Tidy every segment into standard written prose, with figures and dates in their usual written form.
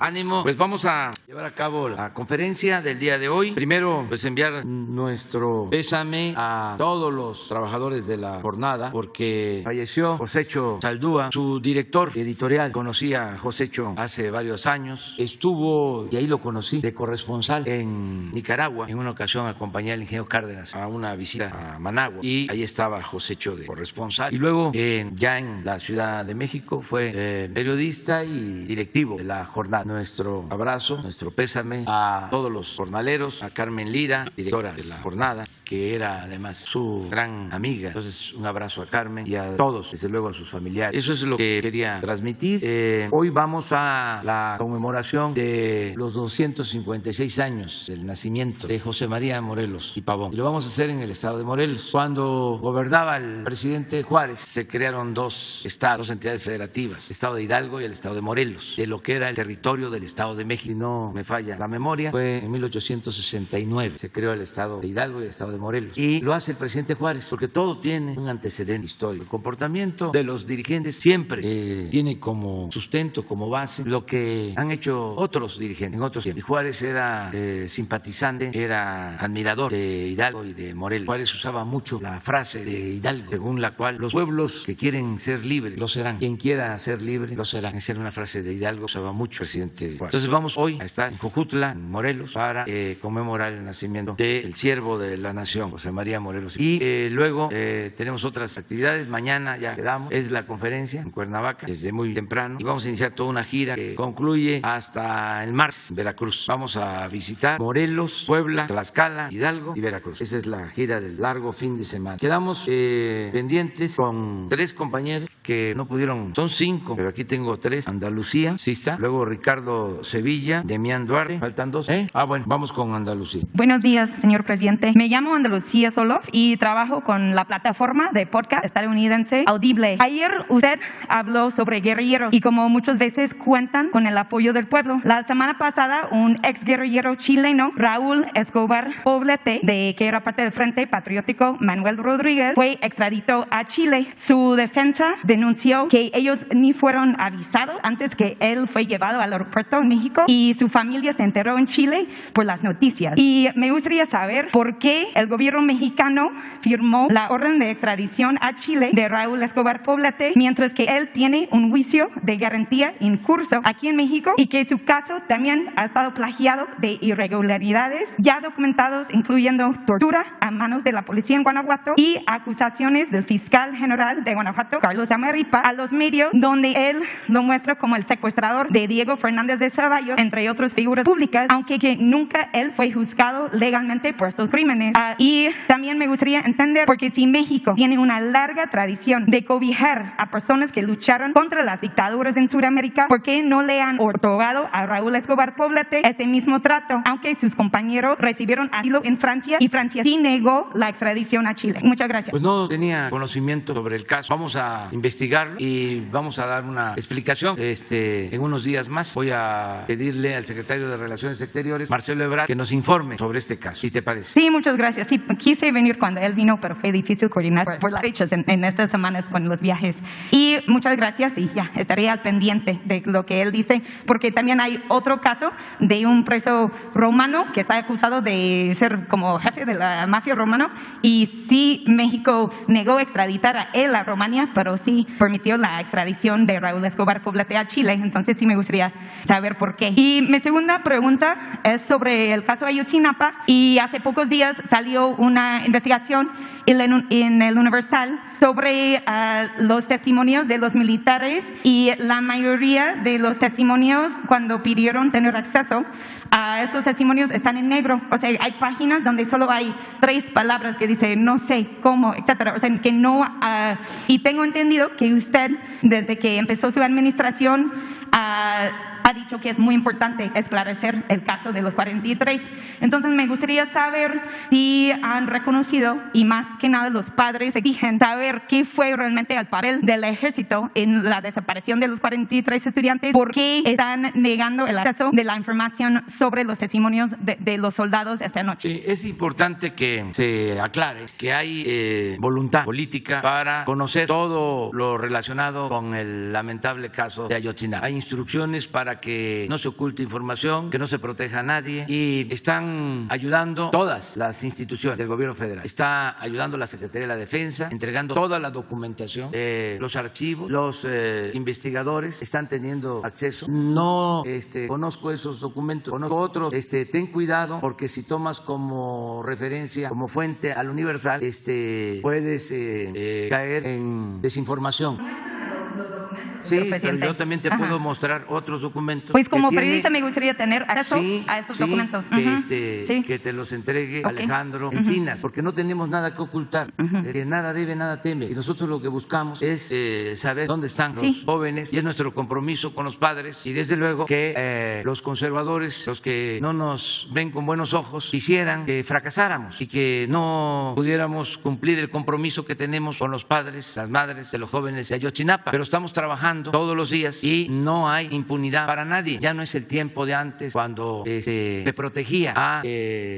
Ánimo, pues vamos a llevar a cabo la conferencia del día de hoy. Primero, pues enviar nuestro pésame a todos los trabajadores de la jornada porque falleció Josécho Saldúa, su director editorial. Conocí a Josécho hace varios años, estuvo, y ahí lo conocí, de corresponsal en Nicaragua. En una ocasión acompañé al ingeniero Cárdenas a una visita a Managua y ahí estaba Josécho de corresponsal. Y luego, ya en la Ciudad de México, fue periodista y directivo de la jornada. Nuestro abrazo, nuestro pésame a todos los jornaleros, a Carmen Lira, directora de la jornada, que era además su gran amiga. Entonces, un abrazo a Carmen y a todos, desde luego a sus familiares. Eso es lo que quería transmitir. Hoy vamos a la conmemoración de los 256 años del nacimiento de José María Morelos y Pavón. Y lo vamos a hacer en el estado de Morelos. Cuando gobernaba el presidente Juárez, se crearon dos estados, dos entidades federativas, el estado de Hidalgo y el estado de Morelos, de lo que era el territorio del estado de México. Si no me falla la memoria, fue en 1869 se creó el estado de Hidalgo y el estado de Morelos. Y lo hace el presidente Juárez porque todo tiene un antecedente histórico. El comportamiento de los dirigentes siempre tiene como sustento, como base, lo que han hecho otros dirigentes en otros tiempos. Y Juárez era simpatizante, era admirador de Hidalgo y de Morelos. Juárez usaba mucho la frase de Hidalgo, según la cual los pueblos que quieren ser libres lo serán. Quien quiera ser libre lo será. Esa era una frase de Hidalgo, usaba mucho el presidente Juárez. Entonces vamos hoy a estar en Jojutla, en Morelos, para conmemorar el nacimiento del siervo de la nación, José María Morelos. Y luego tenemos otras actividades. Mañana ya quedamos, es la conferencia en Cuernavaca desde muy temprano y vamos a iniciar toda una gira que concluye hasta el martes en Veracruz. Vamos a visitar Morelos, Puebla, Tlaxcala, Hidalgo y Veracruz. Esa es la gira del largo fin de semana. Quedamos pendientes con 3 compañeros que no pudieron, son 5, pero aquí tengo 3. Andalucía, sí está. Luego Ricardo Sevilla, Demián Duarte, faltan 2. Bueno, vamos con Andalucía. Buenos días, señor presidente. Me llamo Andalucía Solof y trabajo con la plataforma de podcast estadounidense Audible. Ayer usted habló sobre guerrilleros y como muchas veces cuentan con el apoyo del pueblo. La semana pasada, un ex guerrillero chileno, Raúl Escobar Poblete, que era parte del Frente Patriótico Manuel Rodríguez, fue extraditado a Chile. Su defensa denunció que ellos ni fueron avisados antes que él fue llevado al aeropuerto en México y su familia se enteró en Chile por las noticias. Y me gustaría saber por qué el gobierno mexicano firmó la orden de extradición a Chile de Raúl Escobar Poblete, mientras que él tiene un juicio de garantía en curso aquí en México y que su caso también ha estado plagiado de irregularidades ya documentados, incluyendo tortura a manos de la policía en Guanajuato y acusaciones del fiscal general de Guanajuato, Carlos Amarripa, a los medios, donde él lo muestra como el secuestrador de Diego Fernández de Ceballos, entre otras figuras públicas, aunque que nunca él fue juzgado legalmente por estos crímenes. Y también me gustaría entender, porque si México tiene una larga tradición de cobijar a personas que lucharon contra las dictaduras en Sudamérica, ¿por qué no le han otorgado a Raúl Escobar Poblete ese mismo trato, aunque sus compañeros recibieron asilo en Francia y Francia sí negó la extradición a Chile? Muchas gracias. Pues no tenía conocimiento sobre el caso. Vamos a investigarlo y vamos a dar una explicación en unos días más. Voy a pedirle al secretario de Relaciones Exteriores, Marcelo Ebrard, que nos informe sobre este caso. ¿Sí te parece? Sí, muchas gracias. Sí, quise venir cuando él vino, pero fue difícil coordinar por las fechas en estas semanas con los viajes. Y muchas gracias y ya estaré al pendiente de lo que él dice, porque también hay otro caso de un preso romano que está acusado de ser como jefe de la mafia romana y sí, México negó extraditar a él a Rumania, pero sí permitió la extradición de Raúl Escobar Poblete a Chile. Entonces sí me gustaría saber por qué. Y mi segunda pregunta es sobre el caso Ayotzinapa y hace pocos días salió una investigación en el Universal sobre los testimonios de los militares y la mayoría de los testimonios cuando pidieron tener acceso a estos testimonios están en negro. O sea, hay páginas donde solo hay 3 palabras que dice no sé cómo, etcétera. O sea, que no y tengo entendido que usted desde que empezó su administración ha dicho que es muy importante esclarecer el caso de los 43. Entonces me gustaría saber si han reconocido, y más que nada los padres exigen saber qué fue realmente el papel del ejército en la desaparición de los 43 estudiantes, por qué están negando el acceso de la información sobre los testimonios de los soldados esta noche. Sí, es importante que se aclare que hay voluntad política para conocer todo lo relacionado con el lamentable caso de Ayotzinapa. Hay instrucciones para que no se oculte información, que no se proteja a nadie, y están ayudando todas las instituciones del gobierno federal. Está ayudando la Secretaría de la Defensa, entregando toda la documentación, los archivos, los investigadores están teniendo acceso. No conozco esos documentos, conozco otros. Ten cuidado, porque si tomas como referencia, como fuente al Universal, puedes caer en desinformación. Sí, pero yo también te puedo mostrar otros documentos. Pues como periodista me gustaría tener acceso a esos documentos. Que te los entregue Alejandro Encinas, porque no tenemos nada que ocultar. Que nada debe, nada teme. Y nosotros lo que buscamos es saber dónde están los jóvenes, y es nuestro compromiso con los padres. Y desde luego que los conservadores, los que no nos ven con buenos ojos, quisieran que fracasáramos y que no pudiéramos cumplir el compromiso que tenemos con los padres, las madres de los jóvenes de Ayotzinapa. Pero estamos trabajando todos los días y no hay impunidad para nadie. Ya no es el tiempo de antes, cuando se protegía a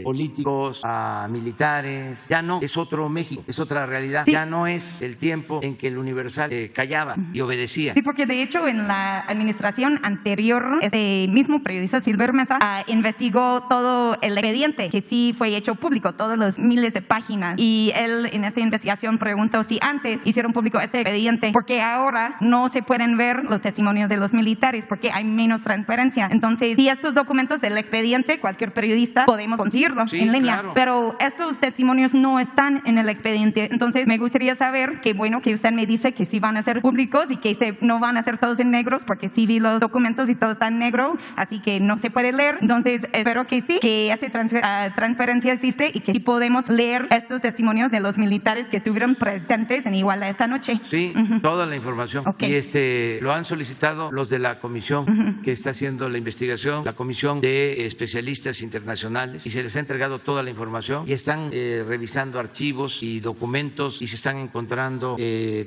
políticos, a militares. Ya no, es otro México, es otra realidad. Ya no es el tiempo en que el Universal callaba y obedecía. Sí, porque de hecho en la administración anterior, este mismo periodista Silver Mesa investigó todo el expediente, que sí fue hecho público, todos los miles de páginas, y él en esa investigación preguntó si antes hicieron público este expediente, porque ahora no se pueden ver los testimonios de los militares, porque hay menos transparencia. Entonces, si estos documentos del expediente, cualquier periodista podemos conseguirlos en línea, claro. Pero estos testimonios no están en el expediente. Entonces, me gustaría saber, que bueno que usted me dice que sí van a ser públicos y que no van a ser todos en negros, porque sí vi los documentos y todo está en negro, así que no se puede leer. Entonces, espero que sí, que esa transparencia existe y que sí podemos leer estos testimonios de los militares que estuvieron presentes en Iguala esta noche. Sí, toda la información. Y lo han solicitado los de la comisión que está haciendo la investigación, la comisión de especialistas internacionales, y se les ha entregado toda la información, y están revisando archivos y documentos, y se están encontrando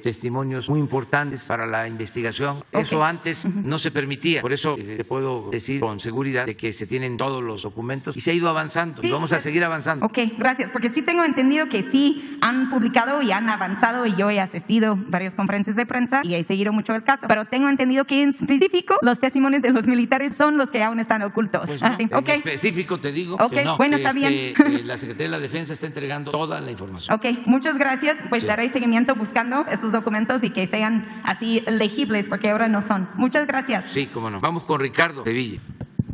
testimonios muy importantes para la investigación. Eso antes no se permitía. Por eso te puedo decir con seguridad de que se tienen todos los documentos y se ha ido avanzando, y vamos a seguir avanzando. Ok, gracias, porque sí tengo entendido que sí han publicado y han avanzado, y yo he asistido a varias conferencias de prensa y he seguido mucho el caso, pero tengo entendido que en específico los testimonios de los militares son los que aún están ocultos. Pues no, en específico te digo que no, bueno, que está bien. La Secretaría de la Defensa está entregando toda la información. Ok, muchas gracias, pues daré seguimiento buscando estos documentos y que sean así legibles, porque ahora no son. Muchas gracias. Sí, cómo no. Vamos con Ricardo Sevilla.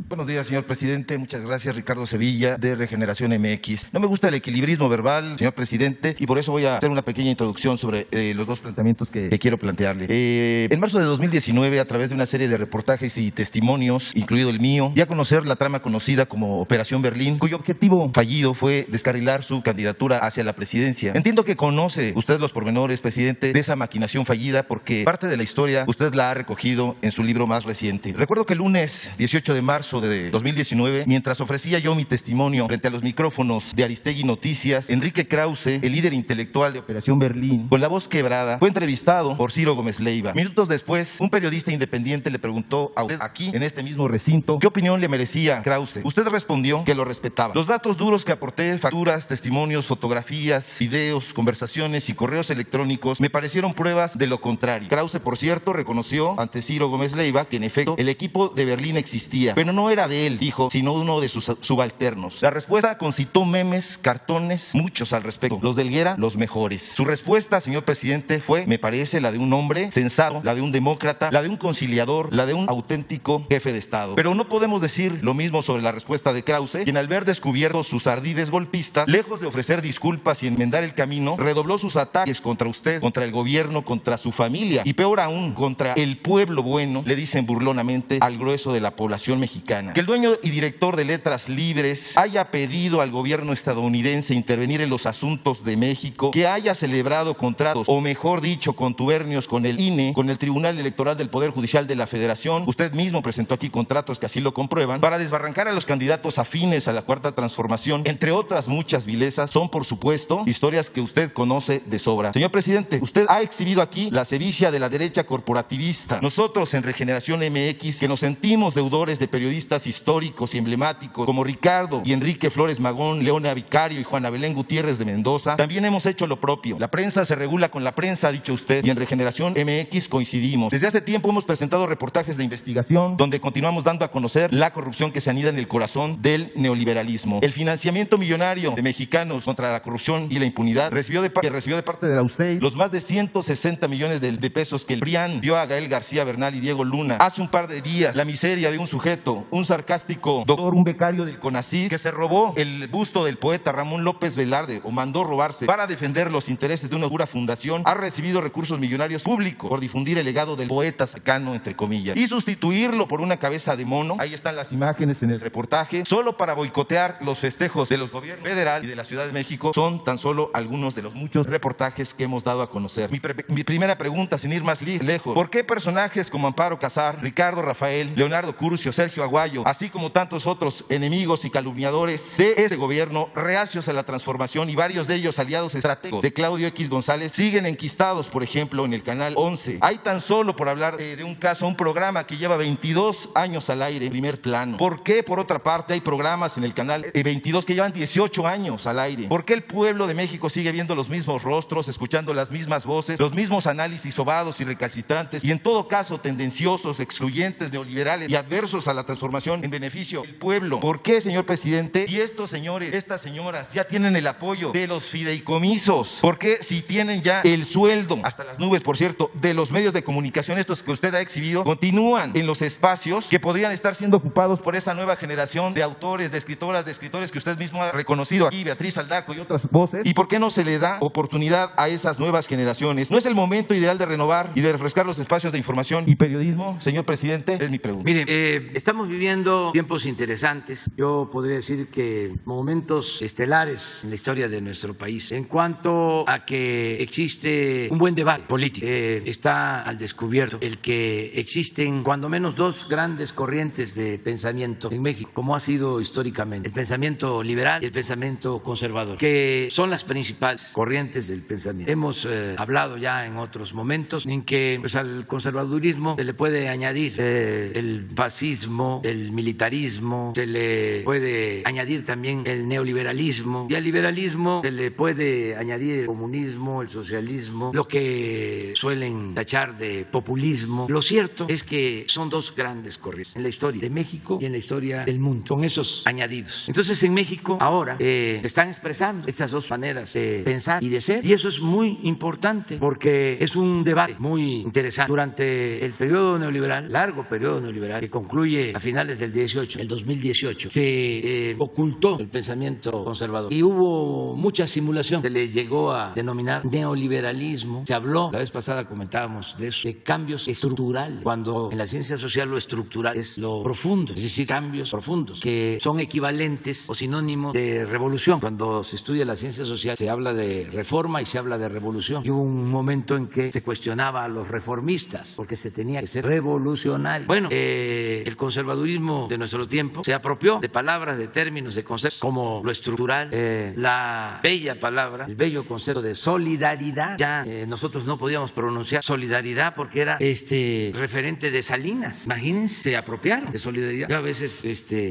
Buenos días, señor presidente. Muchas gracias, Ricardo Sevilla, de Regeneración MX. No me gusta el equilibrismo verbal, señor presidente, y por eso voy a hacer una pequeña introducción sobre los dos planteamientos que quiero plantearle. En marzo de 2019, a través de una serie de reportajes y testimonios, incluido el mío, di a conocer la trama conocida como Operación Berlín, cuyo objetivo fallido fue descarrilar su candidatura hacia la presidencia. Entiendo que conoce usted los pormenores, presidente, de esa maquinación fallida, porque parte de la historia usted la ha recogido en su libro más reciente. Recuerdo que el lunes 18 de marzo de 2019, mientras ofrecía yo mi testimonio frente a los micrófonos de Aristegui Noticias, Enrique Krause, el líder intelectual de Operación Berlín, con la voz quebrada, fue entrevistado por Ciro Gómez Leiva. Minutos después, un periodista independiente le preguntó a usted, aquí, en este mismo recinto, qué opinión le merecía Krause. Usted respondió que lo respetaba. Los datos duros que aporté, facturas, testimonios, fotografías, videos, conversaciones y correos electrónicos, me parecieron pruebas de lo contrario. Krause, por cierto, reconoció ante Ciro Gómez Leiva que en efecto el equipo de Berlín existía, pero no era de él, dijo, sino uno de sus subalternos. La respuesta concitó memes, cartones, muchos al respecto. Los de Helguera, los mejores. Su respuesta, señor presidente, fue, me parece, la de un hombre sensato, la de un demócrata, la de un conciliador, la de un auténtico jefe de Estado. Pero no podemos decir lo mismo sobre la respuesta de Krause, quien al ver descubierto sus ardides golpistas, lejos de ofrecer disculpas y enmendar el camino, redobló sus ataques contra usted, contra el gobierno, contra su familia y peor aún, contra el pueblo bueno, le dicen burlonamente al grueso de la población mexicana. Que el dueño y director de Letras Libres haya pedido al gobierno estadounidense intervenir en los asuntos de México, que haya celebrado contratos, o mejor dicho, contubernios con el INE, con el Tribunal Electoral del Poder Judicial de la Federación. Usted mismo presentó aquí contratos que así lo comprueban, para desbarrancar a los candidatos afines a la Cuarta Transformación, entre otras muchas vilezas, son por supuesto historias que usted conoce de sobra. Señor presidente, usted ha exhibido aquí la sevicia de la derecha corporativista. Nosotros en Regeneración MX, que nos sentimos deudores de periodistas periodistas históricos y emblemáticos como Ricardo y Enrique Flores Magón, Leona Vicario y Juana Belén Gutiérrez de Mendoza, también hemos hecho lo propio. La prensa se regula con la prensa, ha dicho usted, y en Regeneración MX coincidimos. Desde hace tiempo hemos presentado reportajes de investigación donde continuamos dando a conocer la corrupción que se anida en el corazón del neoliberalismo. El financiamiento millonario de mexicanos contra la corrupción y la impunidad recibió de parte de la USAID los más de 160 millones de pesos que el PRIAN dio a Gael García Bernal y Diego Luna. Hace un par de días, la miseria de un sujeto, un sarcástico doctor, un becario del CONACYT, que se robó el busto del poeta Ramón López Velarde, o mandó robarse para defender los intereses de una oscura fundación, ha recibido recursos millonarios públicos por difundir el legado del poeta cercano, entre comillas, y sustituirlo por una cabeza de mono. Ahí están las imágenes en el reportaje, solo para boicotear los festejos de los gobiernos federal y de la Ciudad de México. Son tan solo algunos de los muchos reportajes que hemos dado a conocer. Mi primera pregunta, sin ir más lejos: ¿por qué personajes como Amparo Casar, Ricardo Rafael, Leonardo Curcio, Sergio Aguayo, así como tantos otros enemigos y calumniadores de este gobierno, reacios a la transformación y varios de ellos aliados estratégicos de Claudio X González, siguen enquistados, por ejemplo, en el Canal 11? Hay tan solo, por hablar de un caso, un programa que lleva 22 años al aire en primer plano. ¿Por qué, por otra parte, hay programas en el Canal 22 que llevan 18 años al aire? ¿Por qué el pueblo de México sigue viendo los mismos rostros, escuchando las mismas voces, los mismos análisis sobados y recalcitrantes, y en todo caso tendenciosos, excluyentes, neoliberales y adversos a la transformación en beneficio del pueblo? ¿Por qué, señor presidente? Y estos señores, estas señoras ya tienen el apoyo de los fideicomisos. ¿Por qué, si tienen ya el sueldo hasta las nubes, por cierto, de los medios de comunicación, estos que usted ha exhibido, continúan en los espacios que podrían estar siendo ocupados por esa nueva generación de autores, de escritoras, de escritores que usted mismo ha reconocido aquí, Beatriz Aldaco y otras voces? ¿Y por qué no se le da oportunidad a esas nuevas generaciones? ¿No es el momento ideal de renovar y de refrescar los espacios de información y periodismo, señor presidente? Es mi pregunta. Mire, estamos viviendo tiempos interesantes. Yo podría decir que momentos estelares en la historia de nuestro país. En cuanto a que existe un buen debate político, está al descubierto el que existen cuando menos dos grandes corrientes de pensamiento en México, como ha sido históricamente: el pensamiento liberal y el pensamiento conservador, que son las principales corrientes del pensamiento. Hemos hablado ya en otros momentos en que pues, al conservadurismo se le puede añadir el fascismo, el militarismo, se le puede añadir también el neoliberalismo, y al liberalismo se le puede añadir el comunismo, el socialismo, lo que suelen tachar de populismo. Lo cierto es que son dos grandes corrientes en la historia de México y en la historia del mundo, con esos añadidos. Entonces, en México ahora están expresando estas dos maneras de pensar y de ser, y eso es muy importante porque es un debate muy interesante. Durante el periodo neoliberal, largo periodo neoliberal, que concluye a finales del 2018, se ocultó el pensamiento conservador y hubo mucha simulación. Se le llegó a denominar neoliberalismo. Se habló, la vez pasada comentábamos de eso, de cambios estructurales, cuando en la ciencia social lo estructural es lo profundo, es decir, cambios profundos que son equivalentes o sinónimos de revolución. Cuando se estudia la ciencia social se habla de reforma y se habla de revolución. Y hubo un momento en que se cuestionaba a los reformistas porque se tenía que ser revolucionario. Bueno, el conservadurismo de nuestro tiempo se apropió de palabras, de términos, de conceptos como lo estructural, la bella palabra, el bello concepto de solidaridad. Ya nosotros no podíamos pronunciar solidaridad porque era referente de Salinas. Imagínense, se apropiaron de solidaridad. Yo a veces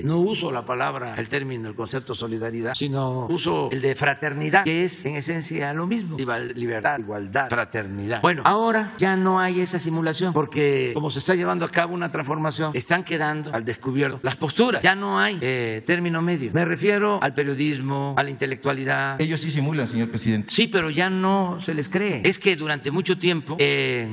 no uso la palabra, el término, el concepto solidaridad, sino uso el de fraternidad, que es en esencia lo mismo: libertad, igualdad, fraternidad. Bueno, ahora ya no hay esa simulación porque como se está llevando a cabo una transformación, están quedando al descubierto las posturas. Ya no hay término medio. Me refiero al periodismo, a la intelectualidad. Ellos sí simulan, señor presidente. Sí, pero ya no se les cree. Es que durante mucho tiempo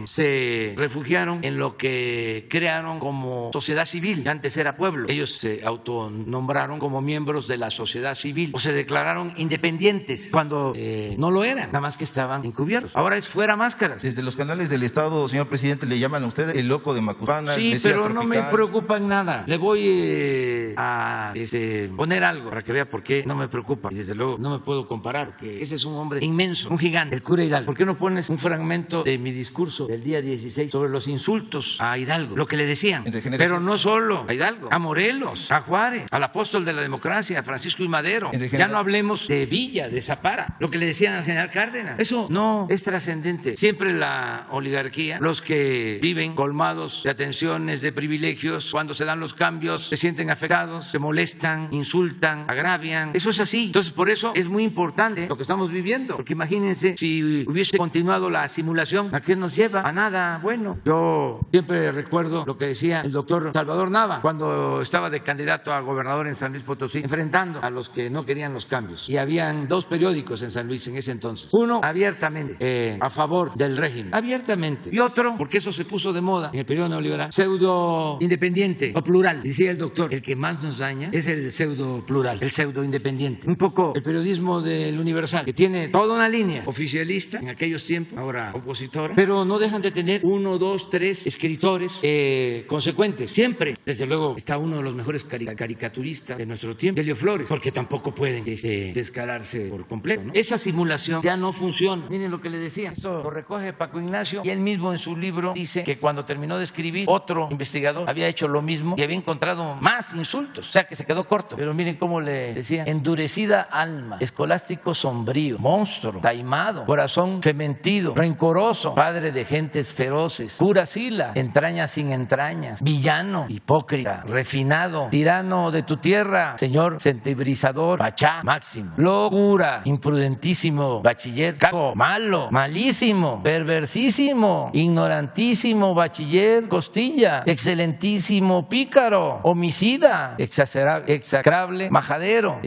se refugiaron en lo que crearon como sociedad civil, que antes era pueblo. Ellos se autonombraron como miembros de la sociedad civil o se declararon independientes cuando no lo eran, nada más que estaban encubiertos. Ahora es fuera máscaras. Desde los canales del Estado, señor presidente, le llaman a usted el loco de Macuspana. Sí, pero tropical. No me preocupa en nada. Le voy a poner algo para que vea por qué no me preocupa. Y desde luego no me puedo comparar, porque ese es un hombre inmenso, un gigante, el cura Hidalgo. ¿Por qué no pones un fragmento de mi discurso del día 16 sobre los insultos a Hidalgo? Lo que le decían. Pero no solo a Hidalgo, a Morelos, a Juárez, al apóstol de la democracia, a Francisco I. Madero. Ya no hablemos de Villa, de Zapara, lo que le decían al general Cárdenas. Eso no es trascendente. Siempre la oligarquía, los que viven colmados de atenciones, de privilegios, cuando se dan los los cambios se sienten afectados, se molestan, insultan, agravian. Eso es así. Entonces, por eso es muy importante lo que estamos viviendo, porque imagínense si hubiese continuado la simulación, ¿a qué nos lleva? A nada bueno. Yo siempre recuerdo lo que decía el doctor Salvador Nava cuando estaba de candidato a gobernador en San Luis Potosí, enfrentando a los que no querían los cambios. Y habían dos periódicos en San Luis en ese entonces. Uno abiertamente a favor del régimen, abiertamente. Y otro, porque eso se puso de moda en el periodo neoliberal, pseudo independiente o plural. Decía el doctor, el que más nos daña es el pseudo plural, el pseudo independiente. Un poco el periodismo del Universal, que tiene toda una línea oficialista en aquellos tiempos, ahora opositora, pero no dejan de tener 1, 2, 3 escritores consecuentes. Siempre, desde luego, está uno de los mejores caricaturistas de nuestro tiempo, Helio Flores, porque tampoco pueden descararse por completo, ¿no? Esa simulación ya no funciona. Miren lo que le decía, esto lo recoge Paco Ignacio y él mismo en su libro dice que cuando terminó de escribir, otro investigador había hecho lo mismo y había encontrado más insultos, o sea que se quedó corto. Pero miren cómo le decía: endurecida alma, escolástico sombrío, monstruo, taimado, corazón fementido, rencoroso, padre de gentes feroces, cura sila, entrañas sin entrañas, villano, hipócrita, refinado, tirano de tu tierra, señor sentibrizador, pachá máximo, locura, imprudentísimo, bachiller, cago, malo, malísimo, perversísimo, ignorantísimo, bachiller, costilla, excelentísimo, pícaro, homicida, execrable, majadero,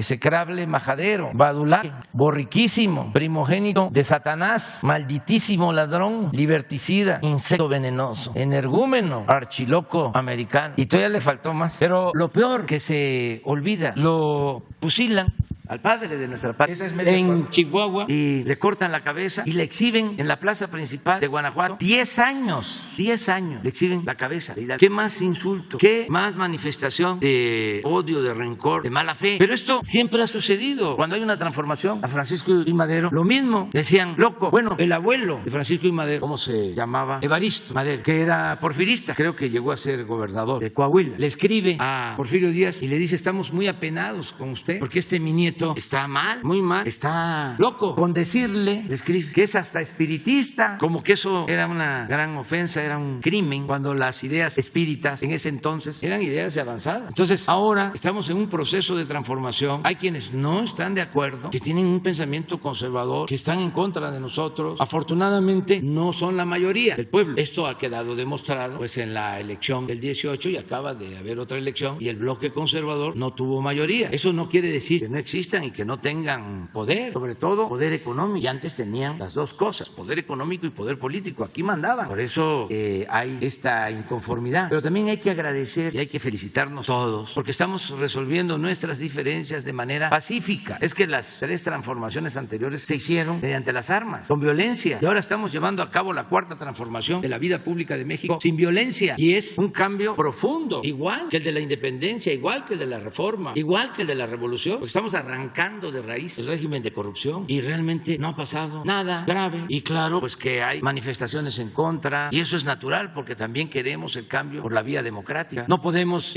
badulaque, borriquísimo, primogénito de Satanás, malditísimo ladrón, liberticida, insecto venenoso, energúmeno, archiloco americano. Y todavía le faltó más. Pero lo peor que se olvida, lo fusilan al padre de nuestra patria en Chihuahua y le cortan la cabeza y le exhiben en la plaza principal de Guanajuato 10 años le exhiben la cabeza de Hidalgo. ¿Qué más insulto? ¿Qué más manifestación de odio, de rencor, de mala fe? Pero esto siempre ha sucedido. Cuando hay una transformación, a Francisco I. Madero lo mismo, decían loco. Bueno, el abuelo de Francisco I. Madero, ¿cómo se llamaba? Evaristo Madero, que era porfirista, creo que llegó a ser gobernador de Coahuila. Le escribe a Porfirio Díaz y le dice: estamos muy apenados con usted porque mi nieto está mal, muy mal, está loco. Con decirle, le escribe, que es hasta espiritista, como que eso era una gran ofensa, era un crimen, cuando las ideas espíritas en ese entonces eran ideas de avanzada. Entonces ahora estamos en un proceso de transformación. Hay quienes no están de acuerdo, que tienen un pensamiento conservador, que están en contra de nosotros. Afortunadamente no son la mayoría del pueblo. Esto ha quedado demostrado pues en la elección del 18 y acaba de haber otra elección y el bloque conservador no tuvo mayoría. Eso no quiere decir que no exista y que no tengan poder, sobre todo poder económico. Y antes tenían las dos cosas, poder económico y poder político. Aquí mandaban. Por eso hay esta inconformidad. Pero también hay que agradecer y hay que felicitarnos todos, porque estamos resolviendo nuestras diferencias de manera pacífica. Es que las 3 transformaciones anteriores se hicieron mediante las armas, con violencia. Y ahora estamos llevando a cabo la 4ª transformación de la vida pública de México sin violencia. Y es un cambio profundo, igual que el de la independencia, igual que el de la reforma, igual que el de la revolución. Porque estamos arrancando de raíz el régimen de corrupción y realmente no ha pasado nada grave. Y claro, pues que hay manifestaciones en contra y eso es natural porque también queremos el cambio por la vía democrática. No podemos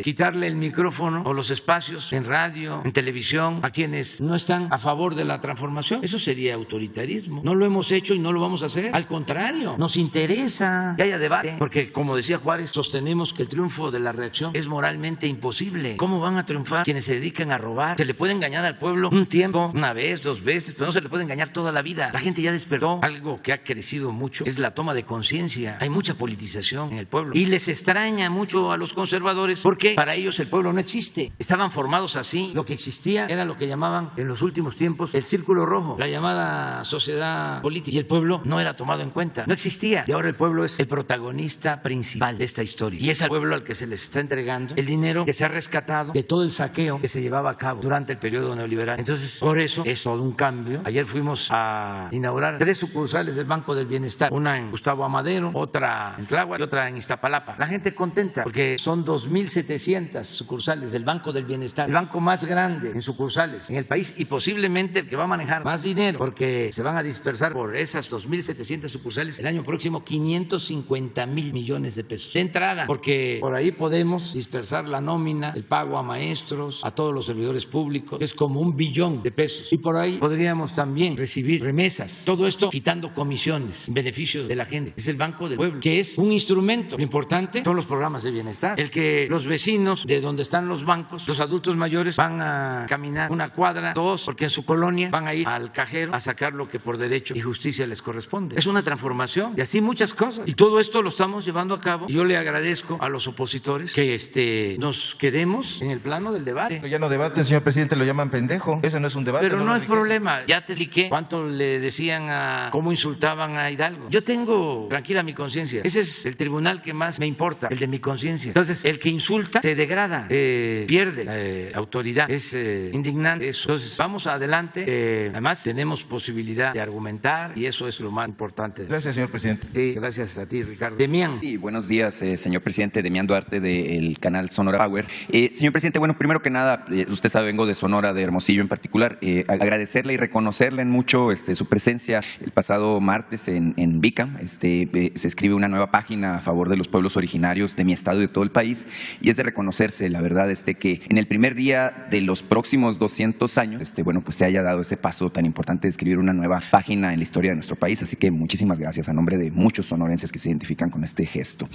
quitarle el micrófono o los espacios en radio, en televisión a quienes no están a favor de la transformación. Eso sería autoritarismo. No lo hemos hecho y no lo vamos a hacer. Al contrario, nos interesa que haya debate porque, como decía Juárez, sostenemos que el triunfo de la reacción es moralmente imposible. ¿Cómo van a triunfar quienes se dedican a robar? Se le puede engañar al pueblo un tiempo, una vez, 2 veces, pero no se le puede engañar toda la vida. La gente ya despertó. Algo que ha crecido mucho es la toma de conciencia. Hay mucha politización en el pueblo y les extraña mucho a los conservadores porque para ellos el pueblo no existe. Estaban formados así. Lo que existía era lo que llamaban en los últimos tiempos el círculo rojo, la llamada sociedad política, y el pueblo no era tomado en cuenta. No existía. Y ahora el pueblo es el protagonista principal de esta historia. Y es al pueblo al que se les está entregando el dinero que se ha rescatado de todo el saqueo que se llevaba a cabo durante el periodo neoliberal. Entonces, por eso es todo un cambio. Ayer fuimos a inaugurar 3 sucursales del Banco del Bienestar, una en Gustavo Amadero, otra en Tláhuac y otra en Iztapalapa. La gente contenta porque son 2,700 sucursales del Banco del Bienestar, el banco más grande en sucursales en el país y posiblemente el que va a manejar más dinero porque se van a dispersar por esas 2,700 sucursales el año próximo 550,000 millones de pesos de entrada, porque por ahí podemos dispersar la nómina, el pago a maestros, a todos los servidores públicos, público es como 1 billón de pesos y por ahí podríamos también recibir remesas. Todo esto quitando comisiones en beneficio de la gente. Es el Banco del Pueblo, que es un instrumento. Lo importante son los programas de bienestar. El que los vecinos de donde están los bancos, los adultos mayores, van a caminar 1 cuadra, 2, porque en su colonia van a ir al cajero a sacar lo que por derecho y justicia les corresponde. Es una transformación y así muchas cosas. Y todo esto lo estamos llevando a cabo. Y yo le agradezco a los opositores que nos quedemos en el plano del debate. Pero ya no debaten, señor presidente, lo llaman pendejo. Eso no es un debate. Pero no es problema. Ya te expliqué cuánto le decían cómo insultaban a Hidalgo. Yo tengo tranquila mi conciencia. Ese es el tribunal que más me importa, el de mi conciencia. Entonces, el que insulta se degrada, pierde autoridad. Es indignante eso. Entonces, vamos adelante. Además, tenemos posibilidad de argumentar y eso es lo más importante. Gracias, señor presidente. Sí, gracias a ti, Ricardo. Demián. Sí, buenos días, señor presidente. Demián Duarte, del canal Sonora Power. Señor presidente, bueno, primero que nada, usted sabe, vengo de Sonora, de Hermosillo en particular. Agradecerle y reconocerle en mucho su presencia el pasado martes en Bicam. Se escribe una nueva página a favor de los pueblos originarios de mi estado y de todo el país, y es de reconocerse, la verdad, que en el primer día de los próximos 200 años, bueno, pues se haya dado ese paso tan importante de escribir una nueva página en la historia de nuestro país. Así que muchísimas gracias a nombre de muchos sonorenses que se identifican con este gesto.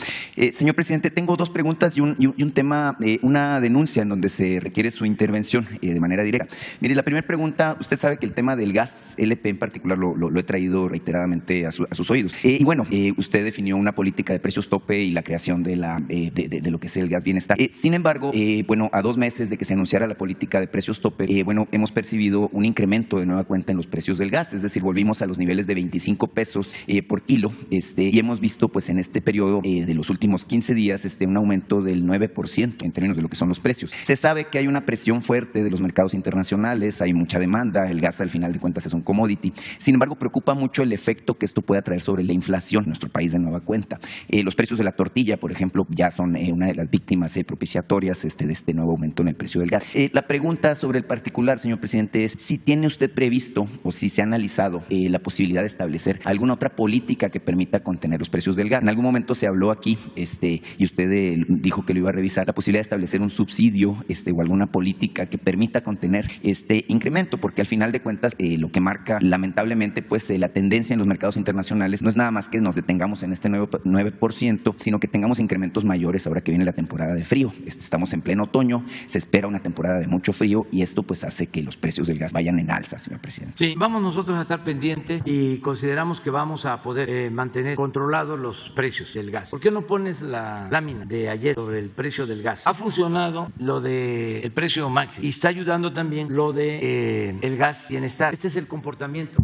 Señor presidente, tengo 2 preguntas y un tema, una denuncia en donde se requiere su intervención de manera directa. Mire, la primera pregunta, usted sabe que el tema del gas LP en particular lo he traído reiteradamente a sus oídos. Y bueno, usted definió una política de precios tope y la creación de lo que es el gas bienestar. Sin embargo, bueno, a 2 meses de que se anunciara la política de precios tope, bueno, hemos percibido un incremento de nueva cuenta en los precios del gas, es decir, volvimos a los niveles de 25 pesos por kilo, y hemos visto pues en este periodo de los últimos 15 días un aumento del 9% en términos de lo que son los precios. Se sabe que hay una presión fuerte de los mercados internacionales, hay mucha demanda, el gas al final de cuentas es un commodity. Sin embargo, preocupa mucho el efecto que esto pueda traer sobre la inflación en nuestro país de nueva cuenta. Los precios de la tortilla, por ejemplo, ya son una de las víctimas propiciatorias de este nuevo aumento en el precio del gas. La pregunta sobre el particular, señor presidente, es si tiene usted previsto o si se ha analizado la posibilidad de establecer alguna otra política que permita contener los precios del gas. En algún momento se habló aquí y usted dijo que lo iba a revisar, la posibilidad de establecer un subsidio o alguna política que permita contener este incremento, porque al final de cuentas lo que marca lamentablemente pues la tendencia en los mercados internacionales no es nada más que nos detengamos en este 9%, sino que tengamos incrementos mayores ahora que viene la temporada de frío. Estamos en pleno otoño, se espera una temporada de mucho frío y esto pues hace que los precios del gas vayan en alza, señor presidente. Sí, vamos nosotros a estar pendientes y consideramos que vamos a poder mantener controlados los precios del gas. ¿Por qué no pones la lámina de ayer sobre el precio del gas? Ha funcionado lo del precio máximo y está ayudando también lo de el gas bienestar. Este es el comportamiento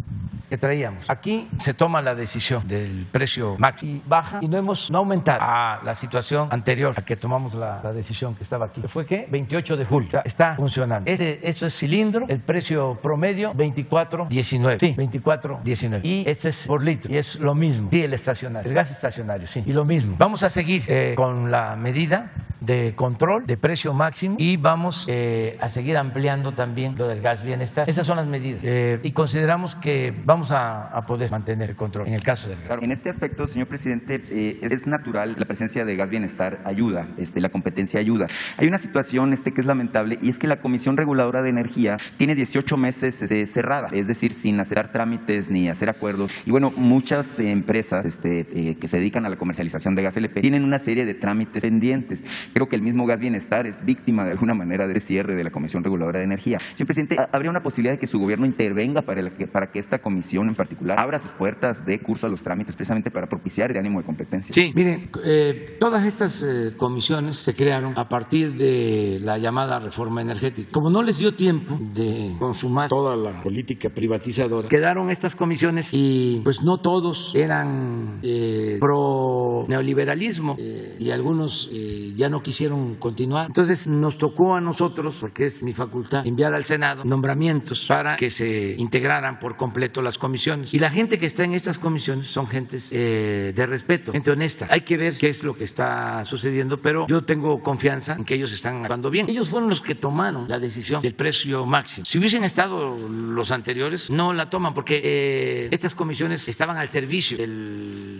que traíamos. Aquí se toma la decisión del precio máximo y baja y no hemos aumentado a la situación anterior a que tomamos la decisión que estaba aquí. ¿Fue qué? 28 de julio. Está funcionando. Esto es cilindro, el precio promedio 24.19. Sí, 24.19. Y este es por litro y es lo mismo. Sí, el estacionario, el gas estacionario, sí. Y lo mismo. Vamos a seguir con la medida de control de precio máximo y vamos a seguir ampliando también lo del gas bienestar. Esas son las medidas y consideramos que vamos a poder mantener el control en el caso del gas. En este aspecto, señor presidente, es natural la presencia de gas bienestar ayuda, la competencia ayuda. Hay una situación que es lamentable y es que la Comisión Reguladora de Energía tiene 18 meses cerrada, es decir, sin hacer trámites ni hacer acuerdos. Y bueno, muchas empresas que se dedican a la comercialización de gas LP tienen una serie de trámites pendientes. Creo que el mismo gas bienestar es víctima de alguna manera del cierre de la Comisión Reguladora de Energía. Señor presidente, ¿habría una posibilidad de que su gobierno intervenga para que esta comisión en particular abra sus puertas, dé curso a los trámites precisamente para propiciar el ánimo de competencia? Sí, miren, todas estas comisiones se crearon a partir de la llamada reforma energética. Como no les dio tiempo de consumar toda la política privatizadora, quedaron estas comisiones y pues no todos eran pro neoliberalismo y algunos ya no quisieron continuar. Entonces nos tocó a nosotros, porque es mi facultad, enviar al Senado nombramientos para que se integraran por completo las comisiones. Y la gente que está en estas comisiones son gentes de respeto, gente honesta. Hay que ver qué es lo que está sucediendo, pero yo tengo confianza en que ellos están actuando bien. Ellos fueron los que tomaron la decisión del precio máximo. Si hubiesen estado los anteriores, no la toman, porque estas comisiones estaban al servicio de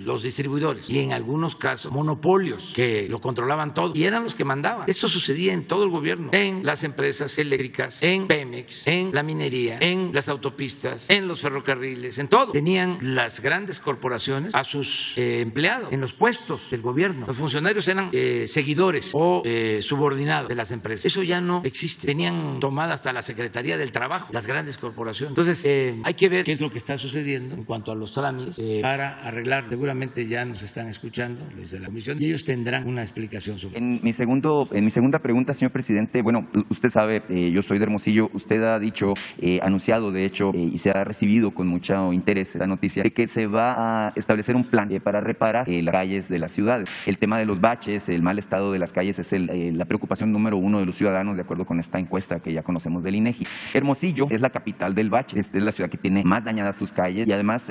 los distribuidores y en algunos casos monopolios que lo controlaban todo. Y eran los que mandaban. Esto sucedía en todo el gobierno, en las empresas eléctricas, en Pemex, en la minería, en las autopistas, en los ferrocarriles, en todo. Tenían las grandes corporaciones a sus empleados en los puestos del gobierno. Los funcionarios eran seguidores o subordinados de las empresas. Eso ya no existe. Tenían tomada hasta la Secretaría del Trabajo las grandes corporaciones. Entonces hay que ver qué es lo que está sucediendo en cuanto a los trámites para arreglar. Seguramente ya nos están escuchando los de la comisión y ellos tendrán una explicación sobre eso. En mi segunda pregunta, señor presidente, bueno, usted sabe, yo soy de Hermosillo, usted ha dicho, anunciado de hecho, y se ha recibido con mucho interés la noticia de que se va a establecer un plan para reparar las calles de las ciudades. El tema de los baches, el mal estado de las calles es la preocupación número uno de los ciudadanos, de acuerdo con esta encuesta que ya conocemos del INEGI. Hermosillo es la capital del bache, es la ciudad que tiene más dañadas sus calles y además,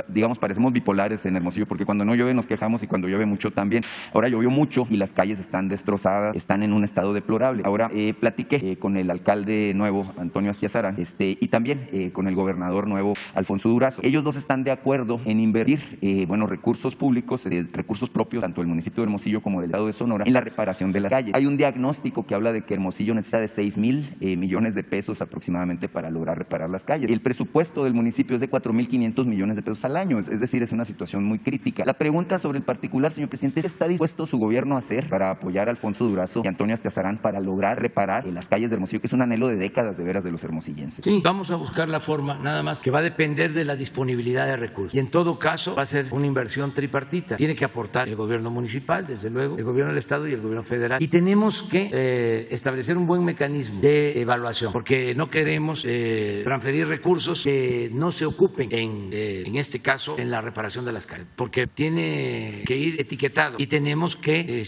digamos, parecemos bipolares en Hermosillo porque cuando no llueve nos quejamos y cuando llueve mucho también. Ahora llovió mucho y las calles están destrozadas, están en un estado deplorable. Ahora platiqué con el alcalde nuevo, Antonio Astiazarán, y también con el gobernador nuevo, Alfonso Durazo. Ellos dos están de acuerdo en invertir recursos públicos, recursos propios, tanto del municipio de Hermosillo como del estado de Sonora, en la reparación de las calles. Hay un diagnóstico que habla de que Hermosillo necesita de 6,000 millones de pesos aproximadamente para lograr reparar las calles. Y el presupuesto del municipio es de 4,500 millones de pesos al año, es decir, es una situación muy crítica. La pregunta sobre el particular, señor presidente, ¿qué está dispuesto su gobierno a hacer para apoyar a Alfonso Durazo y Antonio Astiazarán para lograr reparar las calles de Hermosillo, que es un anhelo de décadas de veras de los hermosillenses? Sí, vamos a buscar la forma, nada más que va a depender de la disponibilidad de recursos. Y en todo caso va a ser una inversión tripartita. Tiene que aportar el gobierno municipal, desde luego, el gobierno del estado y el gobierno federal. Y tenemos que establecer un buen mecanismo de evaluación, porque no queremos transferir recursos que no se ocupen en este caso en la reparación de las calles, porque tiene que ir etiquetado y tenemos que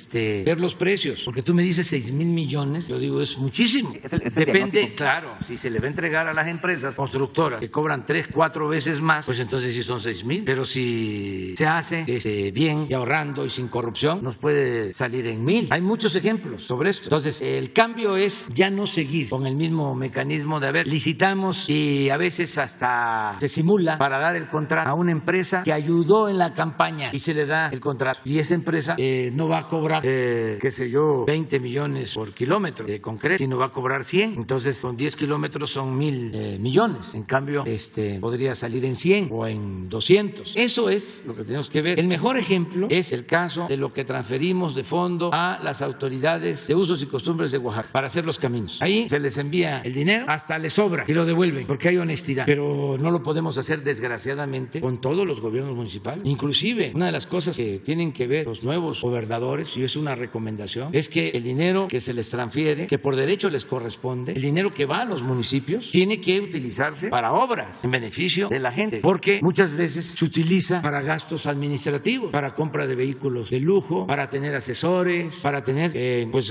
ver los precios, porque tú me dices 6,000 millones, yo digo es muchísimo. Depende, claro, si se le va a entregar a las empresas constructoras que cobran 3, 4 veces más, pues entonces sí son 6,000, pero si se hace bien y ahorrando y sin corrupción, nos puede salir en 1,000. Hay muchos ejemplos sobre esto. Entonces el cambio es ya no seguir con el mismo mecanismo de licitamos y a veces hasta se simula para dar el contrato a una empresa que ayudó en la campaña y se le da el contrato y esa empresa no va a cobrar 20 millones por kilómetro de concreto, sino va a cobrar 100. Entonces con 10 kilómetros son 1,000 millones. En cambio podría salir en 100 o en 200. Eso es lo que tenemos que ver. El mejor ejemplo es el caso de lo que transferimos de fondo a las autoridades de usos y costumbres de Oaxaca para hacer los caminos. Ahí se les envía el dinero, hasta les sobra y lo devuelven porque hay honestidad, pero no lo podemos hacer desgraciadamente con todos los gobiernos municipales. Inclusive una de las cosas que tienen que ver los nuevos gobernadores, y es una recomendación, es que el dinero que se les transfiere, que por derecho les corresponde, el dinero que va a los municipios tiene que utilizarse para obras en beneficio de la gente, porque muchas veces se utiliza para gastos administrativos, para compra de vehículos de lujo, para tener asesores, para tener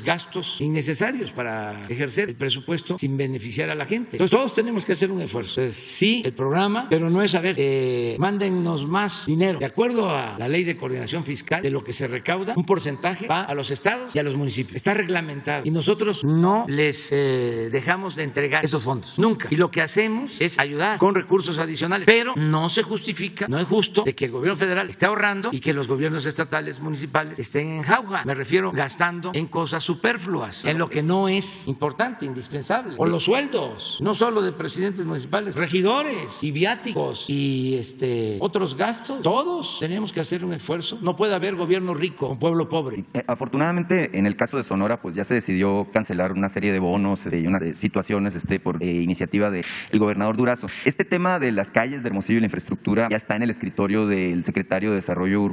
gastos innecesarios para ejercer el presupuesto sin beneficiar a la gente. Entonces todos tenemos que hacer un esfuerzo. Entonces, sí, el programa, pero no es mándennos más dinero. De acuerdo a la ley de coordinación fiscal, de lo que se recauda, un porcentaje va a los estados y a los municipios. Está reglamentado y nosotros no les dejamos de entregar esos fondos, nunca. Y lo que hacemos es ayudar con recursos adicionales, pero no se justifica, no es justo de que el gobierno federal esté ahorrando y que los gobiernos estatales, municipales estén en jauja. Me refiero gastando en cosas superfluas, en lo que no es importante, indispensable. O los sueldos, no solo de presidentes municipales, regidores y viáticos y otros gastos. Todos tenemos que hacer un esfuerzo. No puede haber gobierno rico con pueblo pobre. Afortunadamente, en el caso de Sonora, pues ya se decidió cancelar una serie de bonos y unas situaciones por iniciativa del gobernador Durazo. Este tema de las calles de Hermosillo y la infraestructura ya está en el escritorio del secretario de Desarrollo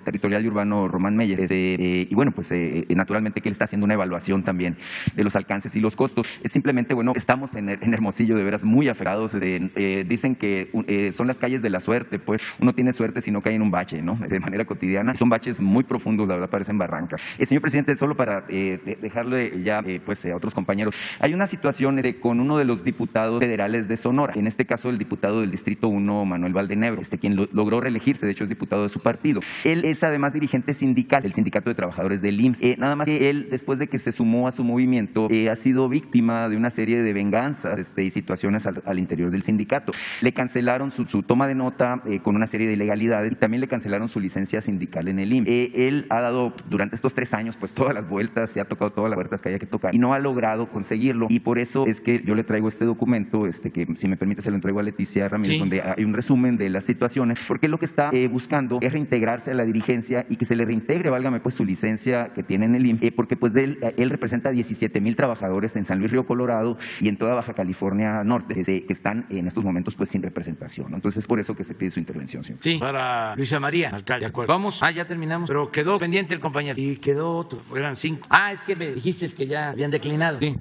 Territorial y Urbano, Román Meyer. Y bueno, pues naturalmente que él está haciendo una evaluación también de los alcances y los costos. Es simplemente, estamos en Hermosillo de veras muy afectados. Dicen que son las calles de la suerte, pues uno tiene suerte si no cae en un bache, ¿no? De manera cotidiana. Son baches muy profundos, la verdad, parecen barrancas. Señor presidente, solo para dejarle ya a otros compañeros, hay una situación con uno de los diputados federales de Sonora, en este caso el diputado del Distrito 1, Manuel Valdenebro, quien logró reelegirse, de hecho es diputado de su partido. Él es además dirigente sindical, el Sindicato de Trabajadores del IMSS. Nada más que él, después de que se sumó a su movimiento, ha sido víctima de una serie de venganzas y situaciones al interior del sindicato. Le cancelaron su toma de nota con una serie de ilegalidades y también le cancelaron su licencia sindical en el IMSS. Él ha dado durante estos 3 años, pues todas las vueltas, se ha tocado todas las vueltas que haya que tocar y no ha logrado conseguirlo. Y por eso es que yo le traigo este documento, que si me permite se lo entrego a Leticia Ramírez, sí, donde hay un resumen de las situaciones, porque lo que está buscando es reintegrarse a la dirigencia y que se le reintegre, válgame, pues su licencia que tiene en el IMSS, porque pues él representa 17,000 trabajadores en San Luis Río Colorado y en toda Baja California Norte, que están en estos momentos pues sin representación, ¿no? Entonces es por eso que se pide su intervención, señor. Sí, para Luisa María, alcalde. De acuerdo. Vamos, ya terminamos, pero quedó pendiente el compañero. Y quedó otro, eran 5. Es que me dijiste que ya habían declinado. Sí.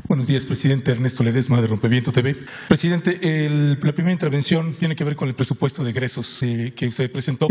Buenos días, presidente. Ernesto Ledesma, de Rompeviento TV. Presidente, la primera intervención tiene que ver con el presupuesto de egresos que usted presentó.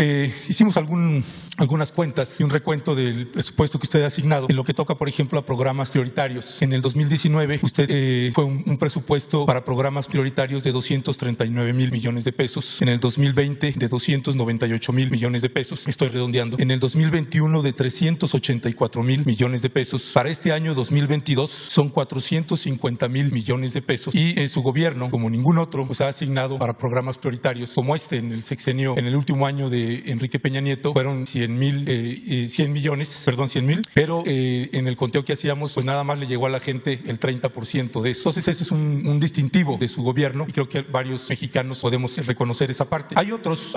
Hicimos algunas cuentas y un recuento del presupuesto que usted ha asignado en lo que toca, por ejemplo, a programas prioritarios. En el 2019, usted fue un presupuesto para programas prioritarios de 239,000 millones de pesos. En el 2020, de 298,000 millones de pesos. Estoy redondeando. En el 2021, de 384,000 millones de pesos. Para este año 2022, son 450,000 millones de pesos y su gobierno, como ningún otro, pues ha asignado para programas prioritarios como en el sexenio, en el último año de Enrique Peña Nieto fueron 100,000, pero en el conteo que hacíamos pues nada más le llegó a la gente el 30% de eso. Entonces ese es un distintivo de su gobierno y creo que varios mexicanos podemos reconocer esa parte. Hay otros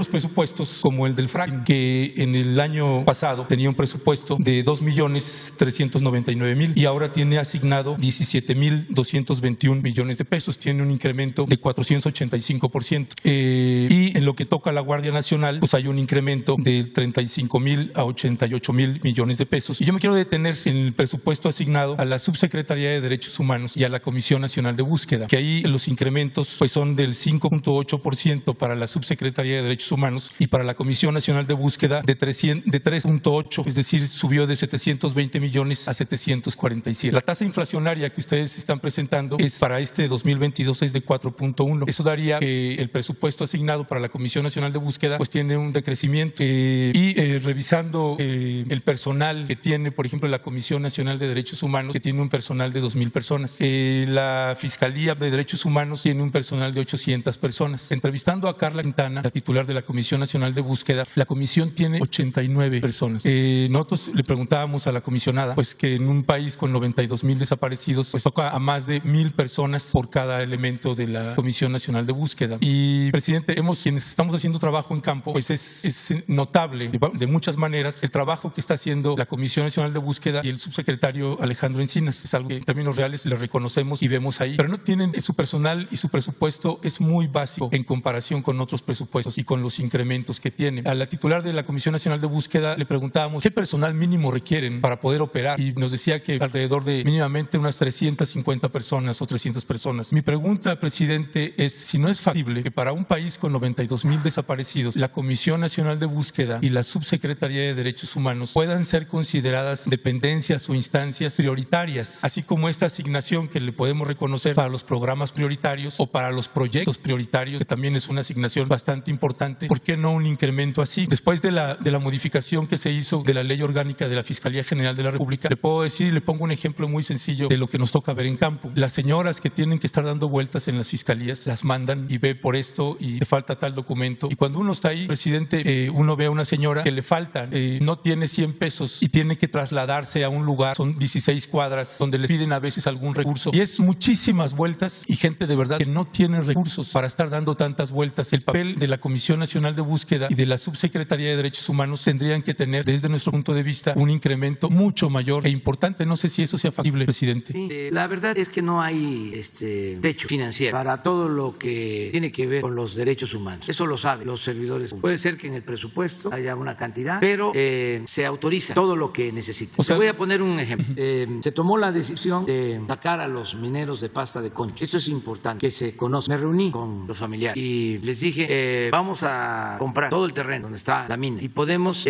presupuestos como el del fracking, que en el año pasado tenía un presupuesto de 2,399,000 y ahora tiene asignado 17,221 millones de pesos, tiene un incremento de 485%. Y en lo que toca a la Guardia Nacional, pues hay un incremento de 35,000 a 88,000 millones de pesos. Y yo me quiero detener en el presupuesto asignado a la Subsecretaría de Derechos Humanos y a la Comisión Nacional de Búsqueda, que ahí los incrementos pues son del 5.8% para la Subsecretaría de Derechos Humanos y para la Comisión Nacional de Búsqueda de 3.8, es decir, subió de 720 millones a 747. La tasa inflacionaria que ustedes están presentando es para este 2022 es de 4.1. Eso daría que el presupuesto asignado para la Comisión Nacional de Búsqueda pues tiene un decrecimiento revisando el personal que tiene, por ejemplo, la Comisión Nacional de Derechos Humanos, que tiene un personal de 2,000 personas. La Fiscalía de Derechos Humanos tiene un personal de 800 personas. Entrevistando a Carla Quintana, la titular de la Comisión Nacional de Búsqueda, la comisión tiene 89 personas. Nosotros le preguntábamos a la comisionada pues que en un país con 92,000 desaparecidos pues toca a más de 1,000 personas por cada elemento de la Comisión Nacional de Búsqueda. Y, presidente, quienes estamos haciendo trabajo en campo, pues es notable de muchas maneras el trabajo que está haciendo la Comisión Nacional de Búsqueda y el subsecretario Alejandro Encinas. Es algo que en términos reales le reconocemos y vemos ahí, pero no tienen su personal y su presupuesto es muy básico en comparación con otros presupuestos y con los incrementos que tiene. A la titular de la Comisión Nacional de Búsqueda le preguntábamos qué personal mínimo requieren para poder operar y nos decía que alrededor de mínimamente unas 350 personas o 300 personas. Mi pregunta, presidente, es si no es factible que para un país con 92,000 desaparecidos, la Comisión Nacional de Búsqueda y la Subsecretaría de Derechos Humanos puedan ser consideradas dependencias o instancias prioritarias, así como esta asignación que le podemos reconocer para los programas prioritarios o para los proyectos prioritarios, que también es una asignación bastante importante. ¿Por qué no un incremento así? Después de la modificación que se hizo de la Ley Orgánica de la Fiscalía General de la República, le puedo decir, le pongo un ejemplo muy sencillo de lo que nos toca ver en campo. Las señoras que tienen que estar dando vueltas en las fiscalías las mandan y ve por esto y le falta tal documento. Y cuando uno está ahí, presidente, uno ve a una señora que le faltan, no tiene 100 pesos y tiene que trasladarse a un lugar, son 16 cuadras, donde le piden a veces algún recurso. Y es muchísimas vueltas y gente de verdad que no tiene recursos para estar dando tantas vueltas. El papel de la Comisión Nacional de Búsqueda y de la Subsecretaría de Derechos Humanos tendrían que tener, desde nuestro punto de vista, un incremento mucho mayor e importante. No sé si eso sea factible, presidente. Sí, la verdad es que no hay techo financiero para todo lo que tiene que ver con los derechos humanos. Eso lo saben los servidores. Puede ser que en el presupuesto haya una cantidad, pero se autoriza todo lo que necesita. O sea, voy a poner un ejemplo. Se tomó la decisión de sacar a los mineros de pasta de concho. Esto es importante que se conozca. Me reuní con los familiares y les dije, vamos a comprar todo el terreno donde está la mina y podemos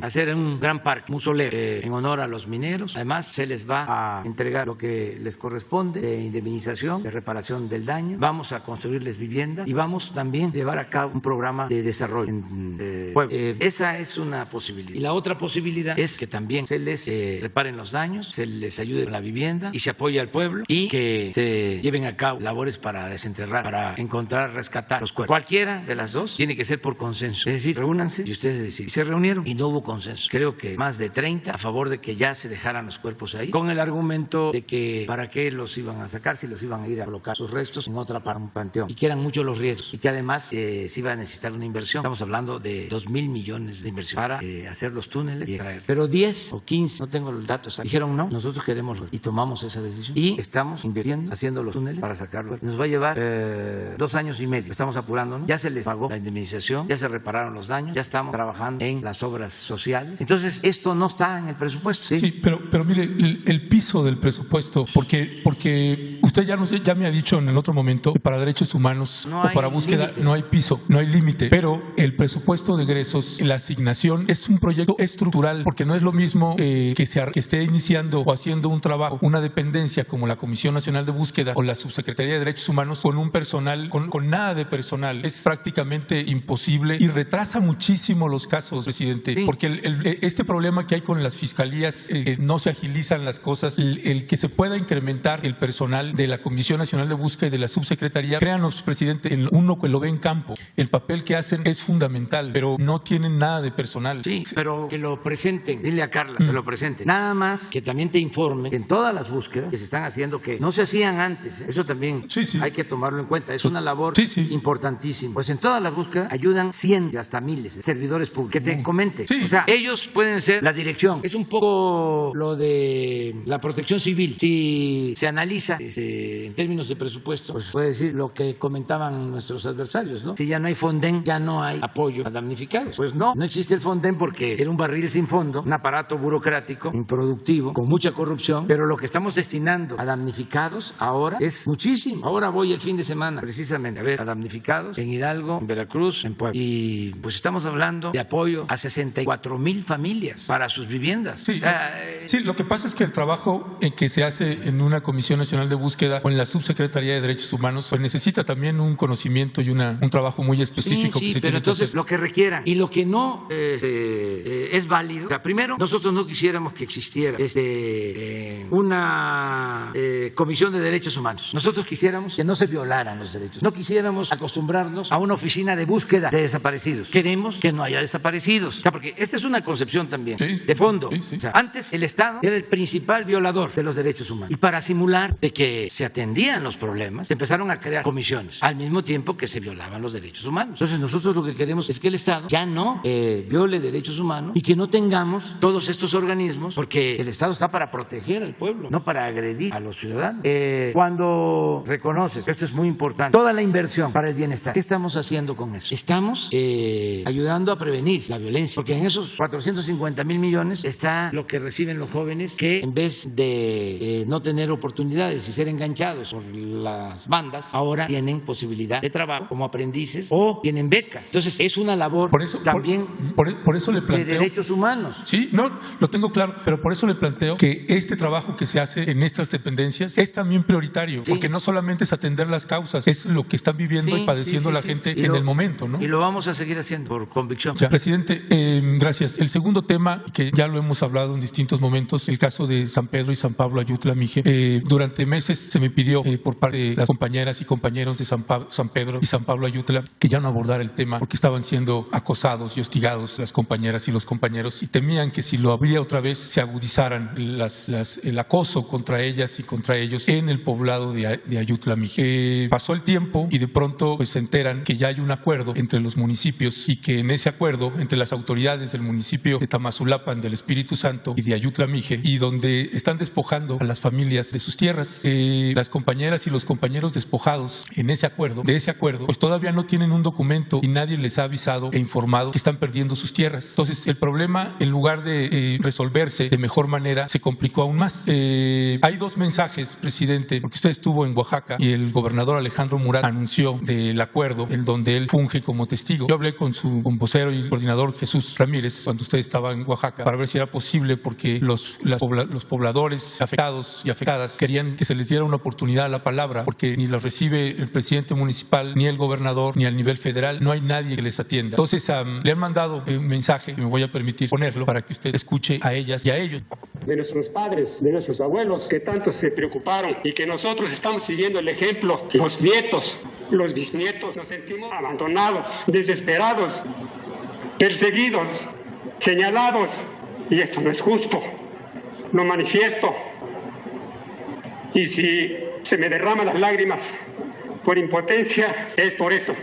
hacer un gran parque, un soler en honor a los mineros. Además, se les va a entregar entregar lo que les corresponde de indemnización, de reparación del daño, vamos a construirles vivienda y vamos también a llevar a cabo un programa de desarrollo en Puebla. Esa es una posibilidad. Y la otra posibilidad es que también se les reparen los daños, se les ayude con la vivienda y se apoye al pueblo y que se lleven a cabo labores para desenterrar, para encontrar, rescatar los cuerpos. Cualquiera de las dos tiene que ser por consenso. Es decir, reúnanse y ustedes deciden. Se reunieron y no hubo consenso. Creo que más de 30 a favor de que ya se dejaran los cuerpos ahí, con el argumento de que para qué los iban a sacar si los iban a ir a colocar sus restos en otra para un panteón, y que eran muchos los riesgos y que además se iba a necesitar una inversión. Estamos hablando de 2,000 millones de inversión para hacer los túneles y traer. Pero 10 o 15, no tengo los datos, dijeron no, nosotros queremos y tomamos esa decisión y estamos invirtiendo, haciendo los túneles para sacarlo. Nos va a llevar 2 años y medio. Estamos apurando, ¿no? Ya se les pagó la indemnización, ya se repararon los daños, ya estamos trabajando en las obras sociales. Entonces, esto no está en el presupuesto. Sí, pero mire, el piso del presupuesto, porque usted ya me ha dicho en el otro momento que para derechos humanos o para búsqueda límite. No hay piso, no hay límite, pero el presupuesto de egresos, la asignación es un proyecto estructural, porque no es lo mismo que esté iniciando o haciendo un trabajo, una dependencia como la Comisión Nacional de Búsqueda o la Subsecretaría de Derechos Humanos con un personal, con nada de personal. Es prácticamente imposible y retrasa muchísimo los casos, presidente, sí. Porque este problema que hay con las fiscalías, no se agilizan las cosas, el que se pueda incrementar el personal de la Comisión Nacional de Búsqueda y de la Subsecretaría, créanos, presidente, uno que lo ve en campo, el papel que hacen es fundamental, pero no tienen nada de personal. Sí, pero que lo presenten, dile a Carla, que lo presenten. Nada más que también te informe que en todas las búsquedas que se están haciendo, que no se hacían antes, eso también hay que tomarlo en cuenta, es una labor importantísima. Pues en todas las búsquedas ayudan 100 y hasta miles de servidores públicos. Que te comente. O sea, ellos pueden ser la dirección. Es un poco lo de la protección civil. Si se analiza en términos de presupuesto, pues puede decir lo que comentaban nuestros adversarios, ¿no? Si ya no hay Fonden, ya no hay apoyo a damnificados. Pues no existe el Fonden porque era un barril sin fondo, un aparato burocrático, improductivo, con mucha corrupción, pero lo que estamos destinando a damnificados ahora es muchísimo. Ahora voy el fin de semana precisamente a ver a damnificados en Hidalgo, en Veracruz, en Puebla. Y pues estamos hablando de apoyo a 64,000 familias para sus viviendas. Sí, lo que pasa es que el trabajo que se hace en una Comisión Nacional de Búsqueda o en la Subsecretaría de Derechos Humanos pues necesita también un conocimiento y un trabajo muy específico. Sí, pero entonces lo que requieran y lo que no es válido. O sea, primero, nosotros no quisiéramos que existiera una Comisión de Derechos Humanos. Nosotros quisiéramos que no se violaran los derechos. No quisiéramos acostumbrarnos a una oficina de búsqueda de desaparecidos. Queremos que no haya desaparecidos. O sea, porque esta es una concepción también de fondo. O sea, antes el Estado era el principal violador de los derechos humanos. Y para simular de que se atendían los problemas, se empezaron a crear comisiones al mismo tiempo que se violaban los derechos humanos. Entonces nosotros lo que queremos es que el Estado ya no viole derechos humanos y que no tengamos todos estos organismos, porque el Estado está para proteger al pueblo, no para agredir a los ciudadanos. Cuando reconoces, esto es muy importante, toda la inversión para el bienestar, ¿qué estamos haciendo con eso? Estamos ayudando a prevenir la violencia, porque en esos 450,000 millones está lo que reciben los jóvenes que en vez de no tener oportunidades y ser enganchados por las bandas, ahora tienen posibilidad de trabajo como aprendices o tienen becas. Entonces es una labor también por eso le planteo, de derechos humanos. Sí, no, lo tengo claro, pero por eso le planteo que este trabajo que se hace en estas dependencias es también prioritario, porque no solamente es atender las causas, es lo que están viviendo y padeciendo la gente en el momento, ¿no? Y lo vamos a seguir haciendo por convicción. Presidente, gracias. El segundo tema, que ya lo hemos hablado en distintos momentos, el caso de San Pedro y San Pablo Ayutla Mije. Durante meses se me pidió por parte de las compañeras y compañeros de San Pedro y San Pablo Ayutla que ya no abordara el tema porque estaban siendo acosados y hostigados las compañeras y los compañeros y temían que si lo abría otra vez se agudizaran el acoso contra ellas y contra ellos en el poblado de Ayutla Mije. Pasó el tiempo y de pronto pues, se enteran que ya hay un acuerdo entre los municipios y que en ese acuerdo entre las autoridades del municipio de Tamazulapan, del Espíritu Santo y de Ayutla Mije, y donde están despojando a las familias de sus tierras. las compañeras y los compañeros despojados de ese acuerdo, pues todavía no tienen un documento y nadie les ha avisado e informado que están perdiendo sus tierras. Entonces, el problema, en lugar de resolverse de mejor manera, se complicó aún más. Hay dos mensajes, presidente, porque usted estuvo en Oaxaca y el gobernador Alejandro Murat anunció del acuerdo en donde él funge como testigo. Yo hablé con su vocero y coordinador Jesús Ramírez cuando usted estaba en Oaxaca para ver si era posible, porque los pobladores afectados y afectadas querían que se les diera una oportunidad a la palabra, porque ni las recibe el presidente municipal, ni el gobernador, ni al nivel federal, no hay nadie que les atienda. Entonces, le han mandado un mensaje, y me voy a permitir ponerlo para que usted escuche a ellas y a ellos. De nuestros padres, de nuestros abuelos, que tanto se preocuparon y que nosotros estamos siguiendo el ejemplo, los nietos, los bisnietos, nos sentimos abandonados, desesperados, perseguidos, señalados, y esto no es justo. Lo manifiesto, y si se me derraman las lágrimas por impotencia, es por eso.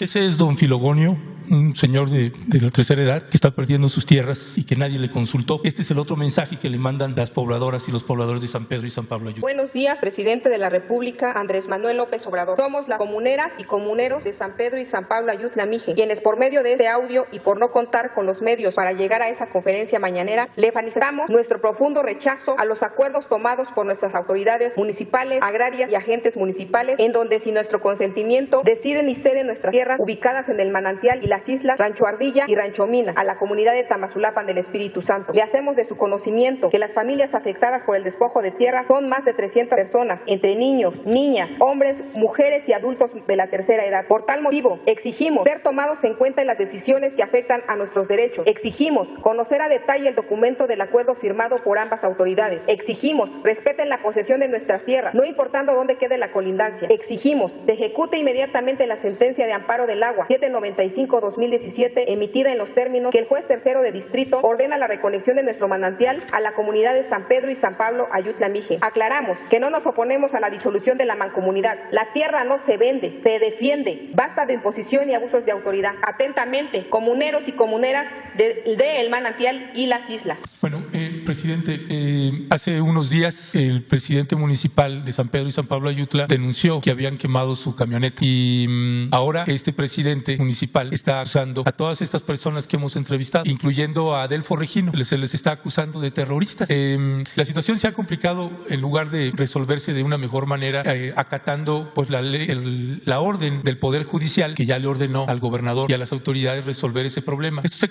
Ese es don Filogonio, un señor de la tercera edad que está perdiendo sus tierras y que nadie le consultó. Este es el otro mensaje que le mandan las pobladoras y los pobladores de San Pedro y San Pablo Ayutla. Buenos días, presidente de la República, Andrés Manuel López Obrador. Somos las comuneras y comuneros de San Pedro y San Pablo Ayutla Mije, quienes por medio de este audio y por no contar con los medios para llegar a esa conferencia mañanera, le manifestamos nuestro profundo rechazo a los acuerdos tomados por nuestras autoridades municipales, agrarias y agentes municipales, en donde sin nuestro consentimiento deciden y ceden nuestras tierras ubicadas en el manantial y las islas Rancho Ardilla y Rancho Mina a la comunidad de Tamazulapan del Espíritu Santo. Le hacemos de su conocimiento que las familias afectadas por el despojo de tierras son más de 300 personas, entre niños, niñas, hombres, mujeres y adultos de la tercera edad. Por tal motivo, exigimos ser tomados en cuenta en las decisiones que afectan a nuestros derechos. Exigimos conocer a detalle el documento del acuerdo firmado por ambas autoridades. Exigimos respeten la posesión de nuestras tierras, no importando dónde quede la colindancia. Exigimos se ejecute inmediatamente la sentencia de amparo del agua 795-2017 emitida en los términos que el juez tercero de distrito ordena la recolección de nuestro manantial a la comunidad de San Pedro y San Pablo Ayutla Mije. Aclaramos que no nos oponemos a la disolución de la mancomunidad. La tierra no se vende, se defiende. Basta de imposición y abusos de autoridad. Atentamente, comuneros y comuneras de El Manantial y las islas. Bueno, presidente, hace unos días el presidente municipal de San Pedro y San Pablo Ayutla denunció que habían quemado su camioneta y ahora este presidente municipal está acusando a todas estas personas que hemos entrevistado, incluyendo a Adelfo Regino, se les está acusando de terroristas. La situación se ha complicado en lugar de resolverse de una mejor manera, acatando pues la orden del Poder Judicial que ya le ordenó al gobernador y a las autoridades resolver ese problema. Esto se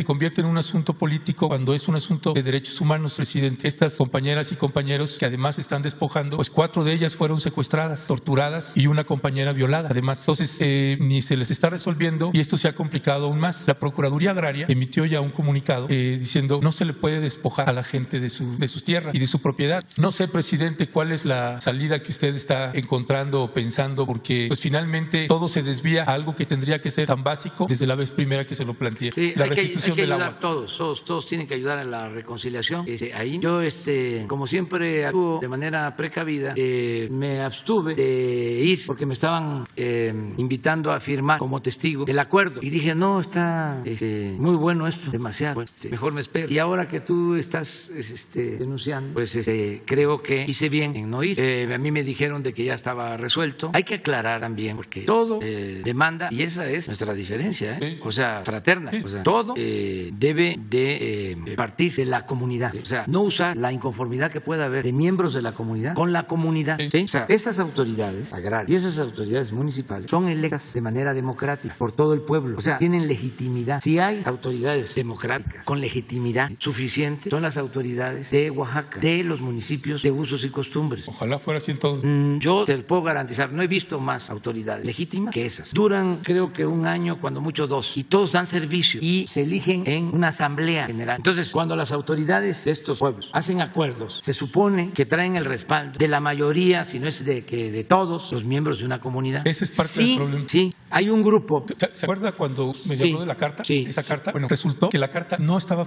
convierte en un asunto político cuando es un asunto de derechos humanos, presidente. Estas compañeras y compañeros que además están despojando, pues 4 de ellas fueron secuestradas, torturadas y una compañera violada. Además, entonces ni se les está resolviendo y esto se ha complicado aún más. La Procuraduría Agraria emitió ya un comunicado diciendo no se le puede despojar a la gente de sus tierras y de su propiedad. No sé, presidente, cuál es la salida que usted está encontrando o pensando, porque pues finalmente todo se desvía a algo que tendría que ser tan básico desde la vez primera que se lo planteé. Sí, la hay restitución que del ayudar agua. Todos tienen que ayudar en la reconciliación. Ahí yo, como siempre actúo de manera precavida, me abstuve de ir porque me estaban invitando a firmar como testigo del acuerdo y dije no, está muy bueno esto, demasiado, mejor me espero. Y ahora que tú estás denunciando, pues creo que hice bien en no ir. A mí me dijeron de que ya estaba resuelto. Hay que aclarar también porque todo demanda, y esa es nuestra diferencia, Sí. o sea, fraterna. O sea, todo debe de partir de la comunidad. O sea, no usar la inconformidad que pueda haber de miembros de la comunidad con la comunidad. Sí. ¿Sí? O sea, esas autoridades agrarias y esas autoridades municipales son electas de manera democrática por todo el pueblo. O sea, tienen legitimidad. Si hay autoridades democráticas con legitimidad suficiente, son las autoridades de Oaxaca, de los municipios de usos y costumbres. Ojalá fuera así en todos. Yo te lo puedo garantizar, no he visto más autoridades legítimas que esas. Duran, creo que 1 año, cuando mucho 2, y todos dan servicio y se eligen en una asamblea general. Entonces, cuando las autoridades de estos pueblos hacen acuerdos, se supone que traen el respaldo de la mayoría, si no es de todos los miembros de una comunidad. Ese es parte del problema. Sí, hay un grupo. ¿Se acuerda cuando me Sí. habló de la carta? Sí. Esa carta, bueno, resultó que la carta no estaba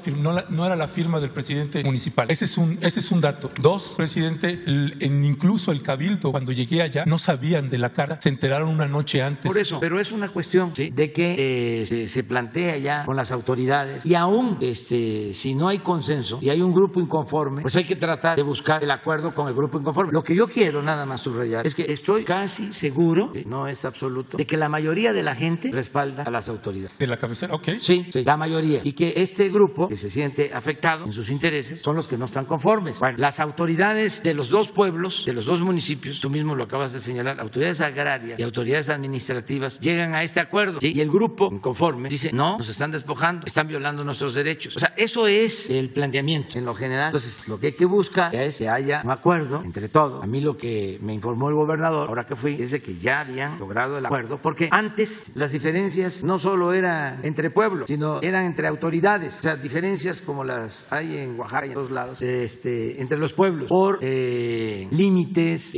no era la firma del presidente municipal. Ese es un dato. 2, presidente, incluso el cabildo, cuando llegué allá, no sabían de la carta, se enteraron una noche antes. Por eso, pero es una cuestión de que se plantea ya con las autoridades y aún si no hay consenso consenso y hay un grupo inconforme, pues hay que tratar de buscar el acuerdo con el grupo inconforme. Lo que yo quiero nada más subrayar es que estoy casi seguro, no es absoluto, de que la mayoría de la gente respalda a las autoridades. De la cabecera, ok. Sí, la mayoría. Y que este grupo que se siente afectado en sus intereses son los que no están conformes. Bueno, las autoridades de los dos pueblos, de los dos municipios, tú mismo lo acabas de señalar, autoridades agrarias y autoridades administrativas llegan a este acuerdo, ¿sí? Y el grupo inconforme dice, no, nos están despojando, están violando nuestros derechos. O sea, eso es el planteamiento en lo general. Entonces, lo que hay que buscar es que haya un acuerdo entre todos. A mí lo que me informó el gobernador, ahora que fui, es de que ya habían logrado el acuerdo, porque antes las diferencias no solo eran entre pueblos, sino eran entre autoridades. O sea, diferencias como las hay en Oaxaca y en todos lados, entre los pueblos, por límites,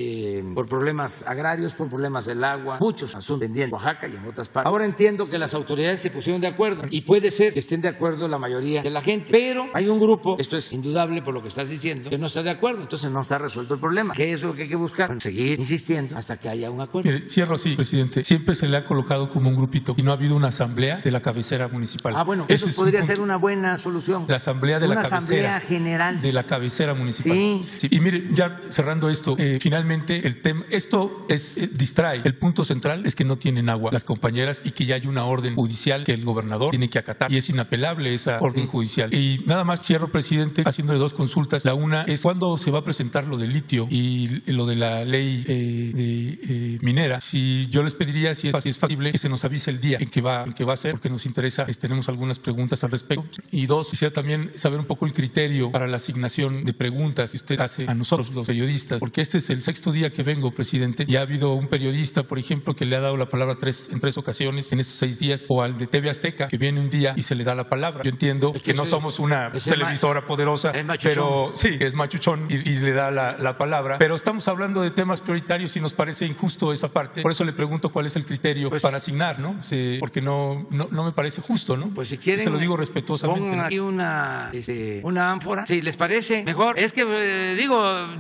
por problemas agrarios, por problemas del agua, muchos asuntos pendientes en Oaxaca y en otras partes. Ahora entiendo que las autoridades se pusieron de acuerdo y puede ser que estén de acuerdo la mayoría de la gente, pero hay un grupo, esto es indudable por lo que estás diciendo, que no está de acuerdo, entonces no está resuelto el problema. ¿Qué es lo que hay que buscar? Bueno, seguir insistiendo hasta que haya un acuerdo. Cierro así, presidente. Siempre se le ha colocado como un grupito y no ha habido una asamblea de la cabecera municipal. Ah, bueno, eso podría ser una buena solución. La asamblea de la cabecera. Una asamblea general. De la cabecera municipal. Sí. Y mire, ya cerrando esto, finalmente el tema, esto es distrae. El punto central es que no tienen agua las compañeras y que ya hay una orden judicial que el gobernador tiene que acatar y es inapelable esa orden judicial. Y nada más cierro, presidente, haciéndole dos consultas. La una es cuándo se va a presentar lo del litio y lo de la ley minera. Si yo les pediría, si es factible, que se nos avise el día en que va a ser, porque nos interesa, tenemos algunas preguntas al respecto. Y dos, quisiera también saber un poco el criterio para la asignación de preguntas que usted hace a nosotros los periodistas, porque este es el 6º día que vengo, presidente, y ha habido un periodista, por ejemplo, que le ha dado la palabra en tres ocasiones en estos 6 días, o al de TV Azteca, que viene un día y se le da la palabra. Yo entiendo que no somos una televisora poderosa, pero sí, es machuchón y le da la palabra, pero estamos hablando de temas prioritarios y nos parece injusto esa parte. Por eso le pregunto cuál es el criterio para asignar, ¿no? Porque no me parece justo, ¿no? Pues si quieren, se lo digo respetuosamente. pongan aquí una ánfora, si les parece mejor. Es que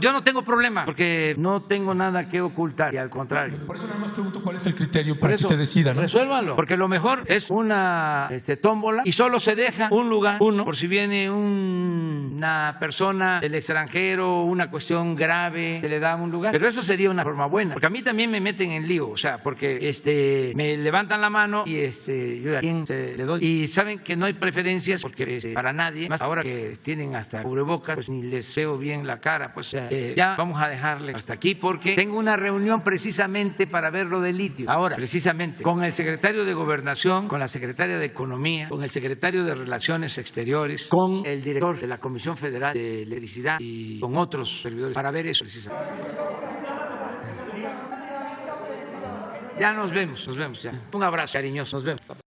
yo no tengo problema, porque no tengo nada que ocultar y al contrario. Por eso nada más pregunto cuál es el criterio para que usted decida, ¿no? Resuélvanlo, porque lo mejor es una tómbola y solo se deja un lugar, por si viene una persona del extranjero, una cuestión grave, se le da un lugar. Pero eso sería una forma buena, porque a mí también me meten en lío, o sea, porque me levantan la mano y yo a quién le doy. Y saben que no hay preferencias, porque para nadie, más ahora que tienen hasta cubrebocas, pues ni les veo bien la cara, pues ya vamos a dejarle hasta aquí, porque tengo una reunión precisamente para ver lo del litio. Ahora, precisamente, con el secretario de Gobernación, con la secretaria de Economía, con el secretario de Relaciones Exteriores, con el director de la Comisión Federal de Electricidad y con otros servidores, para ver eso precisamente. Ya nos vemos ya. Un abrazo cariñoso, nos vemos, papá.